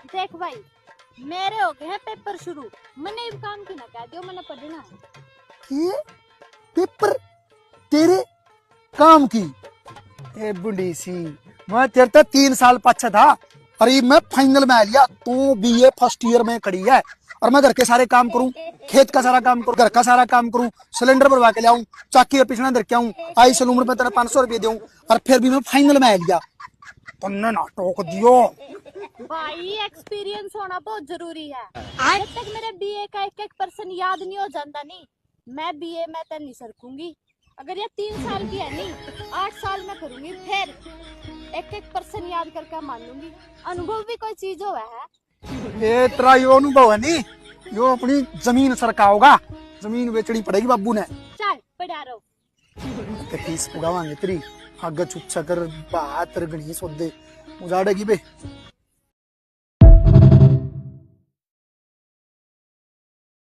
देख भाई, मेरे हो गए हैं पेपर शुरू। मैंने एक काम की ना कह दियो, मैंने पढ़ना है। ये पेपर तेरे काम की? ए बुढ़ी सी, मैं तेरे तो 3 साल पीछे था और ये मैं फाइनल में आ लिया। तू बीए फर्स्ट ईयर में खड़ी है और मैं घर के सारे काम करूं, खेत का सारा काम करूं, घर का सारा काम करूं, सिलेंडर भरवा के लाऊं, चाकी का पिछड़ा धर के आऊं, आई सलून में तेरे 500 रुपये दूं और फिर भी मैं फाइनल में आ लिया। तुमने ना टोक दियो। भाई एक्सपीरियंस होना बहुत जरूरी है। जब तक मेरे बीए का 1-1% याद नहीं हो जाता नहीं, मैं बीए में तो नहीं सरकूंगी। अगर ये 3 साल की है नहीं, 8 साल में करूंगी, फिर 1-1% याद करके मान लूंगी। अनुभव भी कोई चीज हो है। ये तेरा यो अनुभव है नहीं, यो अपनी जमीन सरकाओगा, जमीन बेचनी पड़ेगी बाबू ने। चल पढ़ा रहो। ते फीस पुगावांगे तेरी, आगे चुप कर बात गणेश उदे उजाड़ेगी बे।